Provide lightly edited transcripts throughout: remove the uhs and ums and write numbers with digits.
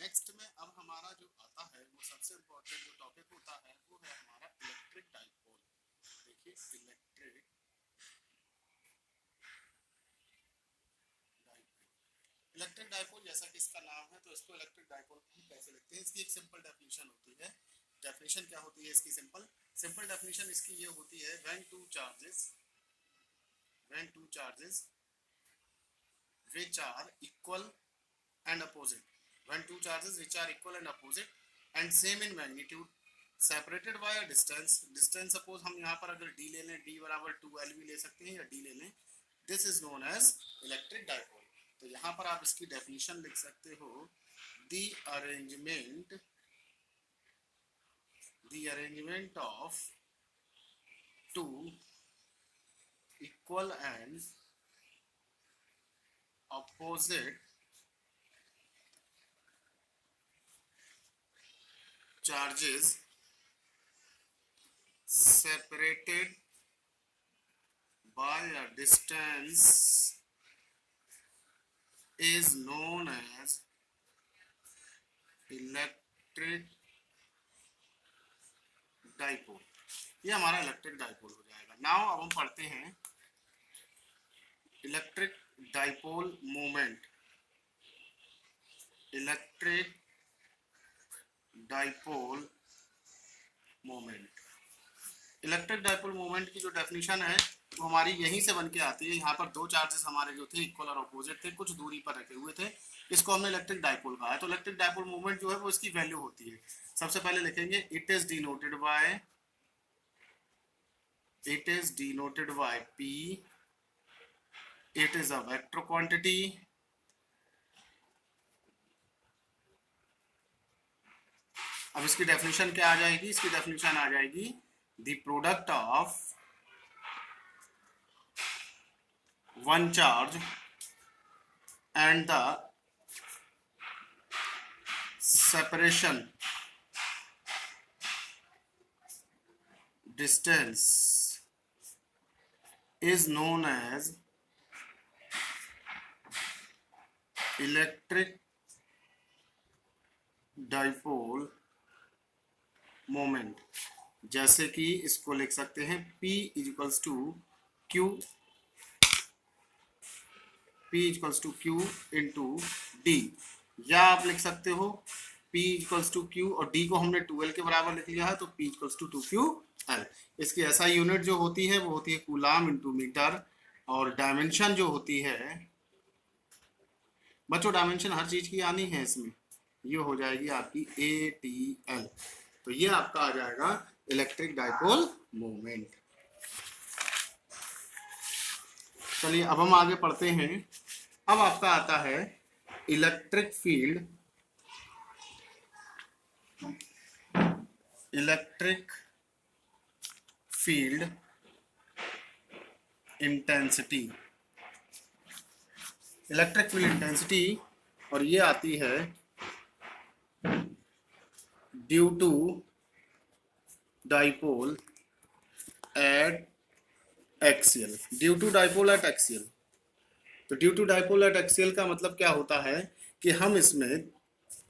Next में अब हमारा जो आता है वो सबसे इम्पोर्टेंट जो टॉपिक होता है वो है हमारा इलेक्ट्रिक डाइपोल। देखिए इलेक्ट्रिक डाइपोल जैसा कि इसका नाम है, तो इसको इलेक्ट्रिक डाइपोल हम कैसे लिखते हैं, इसकी एक सिंपल डेफिनेशन होती है। डेफिनेशन क्या होती है इसकी? सिंपल सिंपल डेफिनेशन इसकी ये होती है, when two charges which are equal and opposite, when two charges which are equal and opposite and same in magnitude separated by a distance suppose हम यहाँ पर अगर d ले लें, d बराबर 2l भी ले सकते हैं या d ले लें, this is known as electric dipole। तो यहाँ पर आप इसकी डेफिनेशन लिख सकते हो, the arrangement of two equal and opposite charges separated by a distance is known as electric dipole. ये हमारा इलेक्ट्रिक डाइपोल हो जाएगा। नाउ अब हम पढ़ते हैं electric dipole moment. Electric dipole moment electric dipole moment की जो डेफिनेशन है वो हमारी यहीं से बन के आती है। यहाँ पर दो चार्जेस हमारे जो थे इक्वल और अपोजिट थे, कुछ दूरी पर रखे हुए थे, इसको हमने इलेक्ट्रिक डाइपोल कहा है। तो इलेक्ट्रिक डाइपोल मोमेंट जो है वो इसकी वैल्यू होती है। सबसे पहले लिखेंगे it is denoted by P, it is a vector quantity, अब इसकी डेफिनेशन क्या आ जाएगी? इसकी डेफिनेशन आ जाएगी the product of one charge and the separation distance is known as electric dipole moment। जैसे कि इसको लिख सकते हैं P equals to Q into D, या आप लिख सकते हो P इक्वल्स टू Q और D को हमने 2L के बराबर लिख लिया है, तो P इक्वल्स टू 2QL। इसकी ऐसा यूनिट जो होती है वो होती है कूलाम इंटू मीटर, और डायमेंशन जो होती है, बच्चों डायमेंशन हर चीज की आनी है इसमें, ये हो जाएगी आपकी ATL। तो ये आपका आ जाएगा इलेक्ट्रिक डाइपोल मोमेंट। चलिए अब हम आगे पढ़ते हैं। अब आपका आता है electric field intensity. Electric field intensity, और ये आती है due to dipole at axial. Due to dipole at axial, तो due to dipole at axial का मतलब क्या होता है कि हम इसमें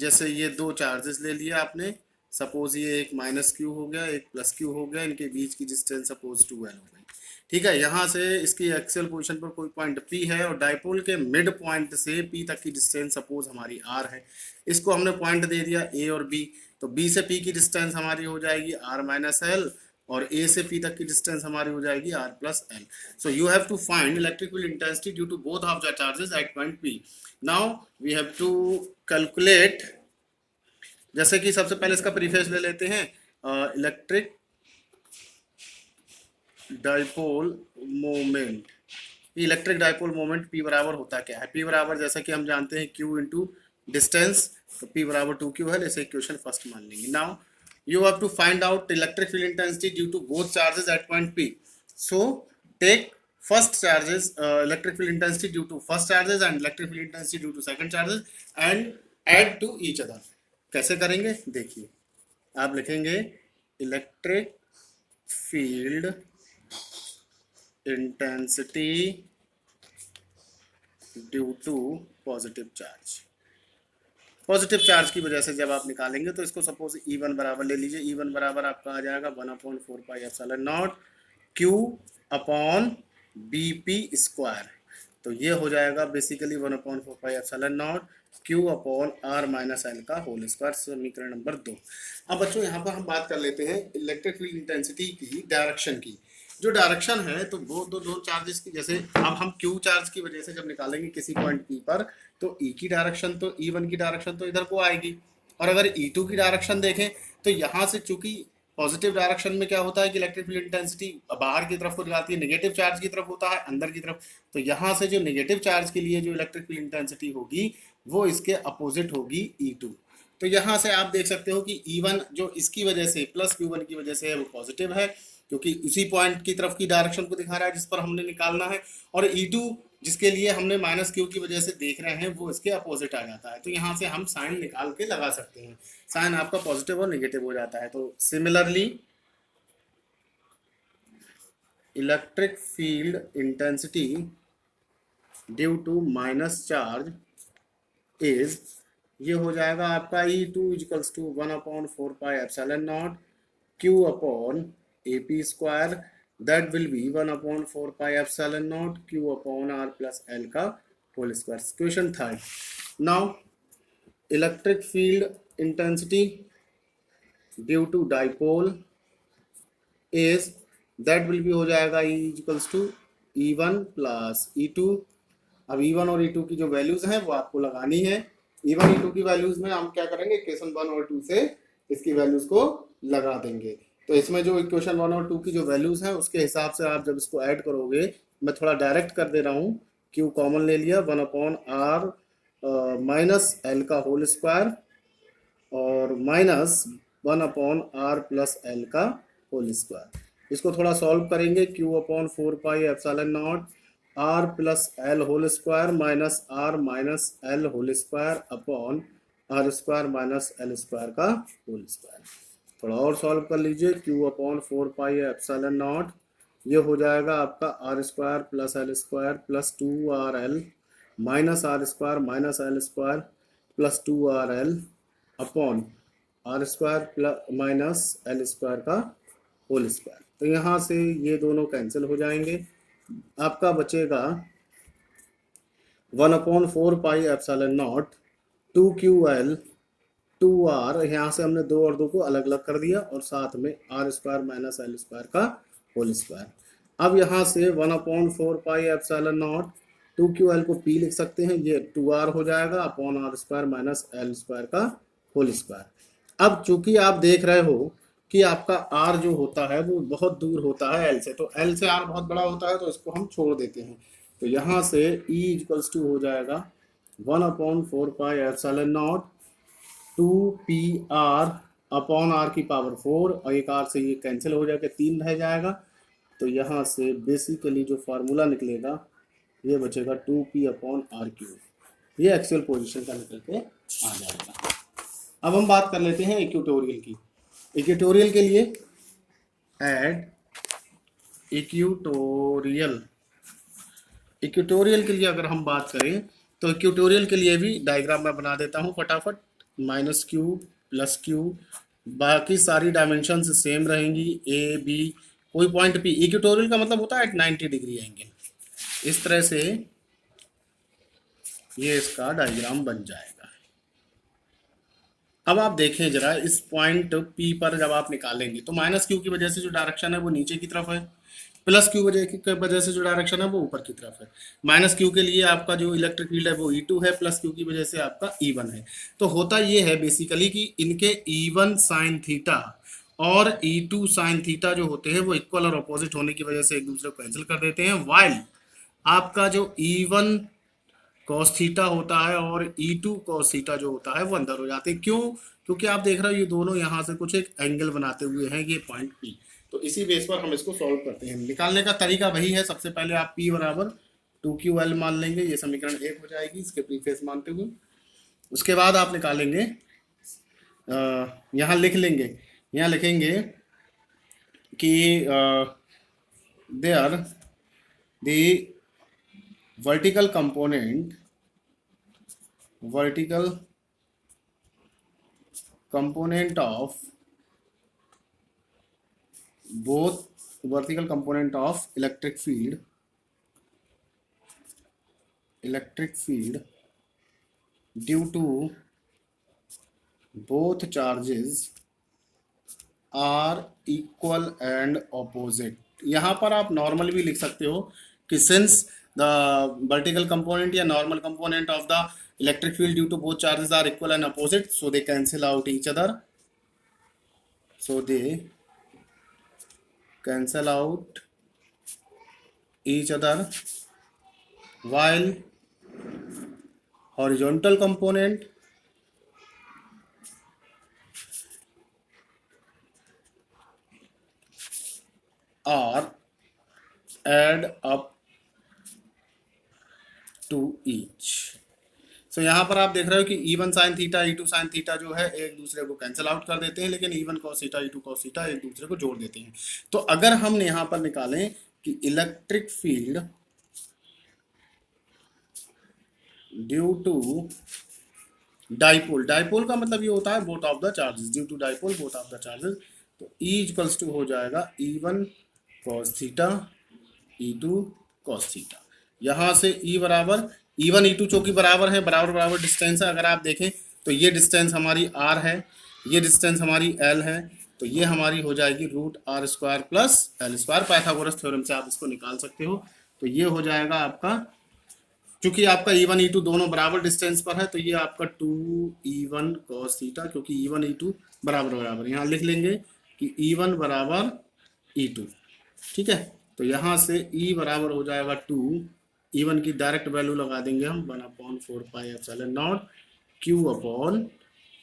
जैसे ये दो चार्जेस ले लिया आपने, सपोज ये एक माइनस क्यू हो गया, एक प्लस क्यू हो गया, इनके बीच की डिस्टेंस सपोज 2L हो गई, ठीक है। यहाँ से इसकी एक्सियल पोजीशन पर कोई पॉइंट P है और डाइपोल के मिड पॉइंट से P तक की डिस्टेंस सपोज हमारी R है। इसको हमने पॉइंट दे दिया A और B, तो B से P की डिस्टेंस हमारी हो जाएगी R माइनस L, और A से P तक की डिस्टेंस हमारी हो जाएगी R plus L। So you have to find electric field intensity due to both of the charges at point P। Now we have to calculate, जैसे कि सबसे पहले इसका प्रीफेस ले लेते हैं, electric dipole moment. Electric dipole moment P बराबर होता क्या है? P बराबर जैसा कि हम जानते हैं Q इंटू डिस्टेंस, तो P बराबर 2Q है, जैसे इक्वेशन फर्स्ट मान लेंगे। Now you have to find out electric field intensity due to both charges at point P. So take first charges, electric field intensity due to first charges and electric field intensity due to second charges and add to each other। कैसे करेंगे देखिए, आप लिखेंगे electric field intensity due to positive charge. Positive charge की वजह से जब आप निकालेंगे तो इसको सपोज E1 बराबर ले लीजिए, E1 बराबर आपका आ जाएगा 1/4 pi epsilon naught Q upon BP²। तो ये हो जाएगा basically 1/4 pi epsilon naught Q upon R minus L का होल स्क्वायर, समीकरण नंबर 2। अब बच्चों यहाँ पर हम बात कर लेते हैं इलेक्ट्रिक फील्ड इंटेंसिटी की डायरेक्शन की। जो डायरेक्शन है तो वो दो चार्जेस की, जैसे अब हम Q चार्ज की वजह से जब निकालेंगे किसी पॉइंट P पर, तो E की डायरेक्शन तो E1 की डायरेक्शन तो इधर को आएगी, और अगर E2 की डायरेक्शन देखें तो यहाँ से चूंकि पॉजिटिव डायरेक्शन में क्या होता है कि इलेक्ट्रिक फील्ड इंटेंसिटी बाहर की तरफ को जाती है, नेगेटिव चार्ज की तरफ होता है अंदर की तरफ। तो यहाँ से जो नेगेटिव चार्ज के लिए जो इलेक्ट्रिक फील्ड इंटेंसिटी होगी वो इसके अपोजिट होगी E2। तो यहाँ से आप देख सकते हो कि E1 जो इसकी वजह से प्लस Q1 की वजह से है वो पॉजिटिव है, क्योंकि उसी पॉइंट की तरफ की डायरेक्शन को दिखा रहा है जिस पर हमने निकालना है, और E2 जिसके लिए हमने माइनस Q की वजह से देख रहे हैं वो इसके अपोजिट आ जाता है। तो यहाँ से हम साइन निकाल के लगा सकते हैं, साइन आपका पॉजिटिव और नेगेटिव हो जाता है। तो similarly electric field intensity due to minus charge is, ये हो जाएगा आपका E2 equals to 1/4 pi epsilon naught Q upon AP², that will be 1/4 pi epsilon naught Q upon R plus L का whole square. Question third, now electric field intensity due to dipole is, that will be हो जाएगा E equals to E1 plus E2। अब E1 और E2 की जो values हैं वो आपको लगानी है। E1 E2 की वैल्यूज में हम क्या करेंगे, इक्वेशन 1 और 2 से इसकी वैल्यूज को लगा देंगे। तो इसमें जो इक्वेशन 1 और 2 की जो वैल्यूज हैं उसके हिसाब से आप जब इसको ऐड करोगे, मैं थोड़ा डायरेक्ट कर दे रहा हूँ, Q कॉमन ले लिया 1/R माइनस L का होल स्क्वायर और माइनस 1/R प्लस L का होल स्क्वायर। इसको थोड़ा सॉल्व करेंगे, Q/4 pi epsilon naught R plus L whole square minus R minus L whole square upon R² minus L² का whole square. थोड़ा और solve कर लीजिए, Q/4 पाई एप्सिलॉन नॉट, ये हो जाएगा आपका R² plus L² plus 2RL minus R² minus L² plus 2RL upon R² plus minus L² का होल स्क्वायर। तो यहाँ से ये दोनों कैंसिल हो जाएंगे, आपका बचेगा 1/4 pi epsilon naught 2QL 2R, यहाँ से हमने 2 और 2 को अलग अलग कर दिया और साथ में R² माइनस L² का होल स्क्वायर। अब यहाँ से 1/4 पाई एप्सिलॉन नॉट 2QL को P लिख सकते हैं, ये 2R हो जाएगा अपॉन R² माइनस L² का होल स्क्वायर। अब चूंकि आप देख रहे हो कि आपका R जो होता है वो बहुत दूर होता है L से, तो L से R बहुत बड़ा होता है तो इसको हम छोड़ देते हैं। तो यहाँ से E इक्वल्स टू हो जाएगा 1/4 pi epsilon not 2PR upon R की पावर 4, और एक R से ये कैंसिल हो जाएगा, 3 रह जाएगा। तो यहाँ से बेसिकली जो फार्मूला निकलेगा ये बचेगा 2P अपॉन R³, ये एक्चुअल पोजीशन का निकल के आ जाएगा। अब हम बात कर लेते हैं इक्वेटोरियल की। इक्वेटोरियल के लिए ऐड इक्वेटोरियल, इक्वेटोरियल के लिए अगर हम बात करें तो इक्वेटोरियल के लिए भी डायग्राम मैं बना देता हूँ फटाफट। -Q प्लस Q, बाकी सारी डायमेंशन सेम रहेंगी, A B, कोई पॉइंट P। इक्वेटोरियल का मतलब होता है एट 90 डिग्री एंगल। इस तरह से ये इसका डायग्राम बन जाएगा। अब आप देखें जरा, इस पॉइंट P पर जब आप निकालेंगे तो -Q की वजह से जो डायरेक्शन है वो नीचे की तरफ है, प्लस Q की वजह से जो डायरेक्शन है वो ऊपर की तरफ है। -Q के लिए आपका जो इलेक्ट्रिक फील्ड है वो E2 है, प्लस Q की वजह से आपका E1 है। तो होता ये है बेसिकली कि इनके E1 साइन थीटा और E2 साइन थीटा जो होते हैं वो इक्वल और अपोजिट होने की वजह से एक दूसरे को कैंसिल कर देते हैं, वाइल आपका जो E1 कॉस थीटा होता है और E2 कॉस थीटा जो होता है वो अंदर हो जाते हैं। क्यों? क्योंकि आप देख रहे हो ये दोनों यहाँ से कुछ एक एंगल बनाते हुए हैं, ये पॉइंट P। तो इसी बेस पर हम इसको सॉल्व करते हैं। निकालने का तरीका वही है, सबसे पहले आप P बराबर 2QL मान लेंगे, ये समीकरण 1 हो जाएगी इसके प्रीफेस मानते हुए। उसके बाद आप निकालेंगे, यहाँ लिख लेंगे, यहाँ लिखेंगे कि there the vertical component of both vertical component of electric field due to both charges are equal and opposite. यहाँ पर आप नॉर्मल भी लिख सकते हो कि since the vertical component या normal component of the electric field due to both charges are equal and opposite, so they cancel out each other. So they cancel out each other, while horizontal component are add up to each. So यहाँ पर आप देख रहे हो कि E1 sin theta E2 sin theta जो है एक दूसरे को कैंसिल आउट कर देते हैं, लेकिन E1 cos theta E2 cos theta एक दूसरे को जोड़ देते हैं. तो अगर हमने यहाँ पर निकालें कि electric field due to dipole, dipole का मतलब ये होता है both of the charges, due to dipole both of the charges, तो E इक्वल्स टू हो जाएगा E1 cos theta E2 cos theta. यहाँ से E बराबर E1 E2 चूंकि बराबर है, बराबर बराबर डिस्टेंस है. अगर आप देखें तो ये डिस्टेंस हमारी R है, ये डिस्टेंस हमारी L है, तो ये हमारी हो जाएगी root R square plus L square. Pythagoras theorem से आप इसको निकाल सकते हो. तो ये हो जाएगा आपका, क्योंकि आपका E1 E2 दोनों बराबर डिस्टेंस पर है, तो ये आपका 2E1 cos थीटा, क्योंकि E1 E2 बराबर बराबर, यहाँ लिख लेंगे कि E1 बराबर E2. ठीक है, तो यहाँ से E बराबर हो जाएगा 2, E1 की डायरेक्ट वैल्यू लगा देंगे हम 1/4 pi epsilon naught Q upon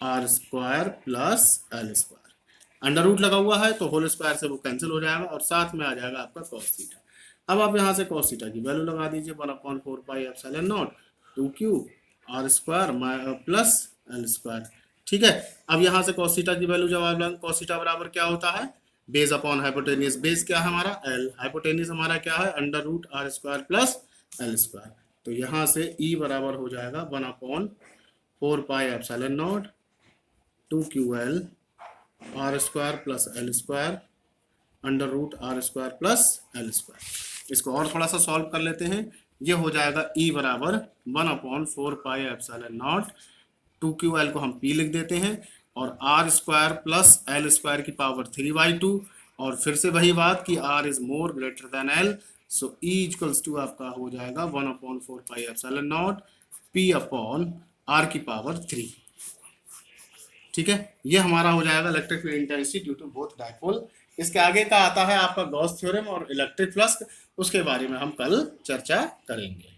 R square plus L square. Under root लगा हुआ है तो होल स्क्वायर से वो कैंसिल हो जाएगा और साथ में आ जाएगा आपका cos थीटा. अब आप यहाँ से cos थीटा की वैल्यू लगा दीजिए 1/4 pi epsilon not 2Q R square plus L square. ठीक है, अब यहाँ से cos थीटा की वैल्यू जब आप लगाएंगे, cos थीटा बराबर क्या होता है, बेस अपॉन हाइपोटेनियस. बेस क्या है हमारा L, हाइपोटेनियस हमारा क्या है under root R square plus L square. तो यहाँ से E बराबर हो जाएगा 1/4 pi epsilon naught 2QL R square plus L square under root R square plus L square. इसको और थोड़ा सा सॉल्व कर लेते हैं. ये हो जाएगा E बराबर 1/4 पाई एप्सिलॉन नॉट 2QL को हम P लिख देते हैं और R square plus L square की पावर 3/2, और फिर से वही बात कि R is more greater than L. So E equals to आपका हो जाएगा 1/4 pi epsilon naught P upon R की पावर 3. ठीक है, ये हमारा हो जाएगा electric field intensity due to both dipole. इसके आगे का आता है आपका गॉस थ्योरम और इलेक्ट्रिक फ्लक्स, उसके बारे में हम कल चर्चा करेंगे.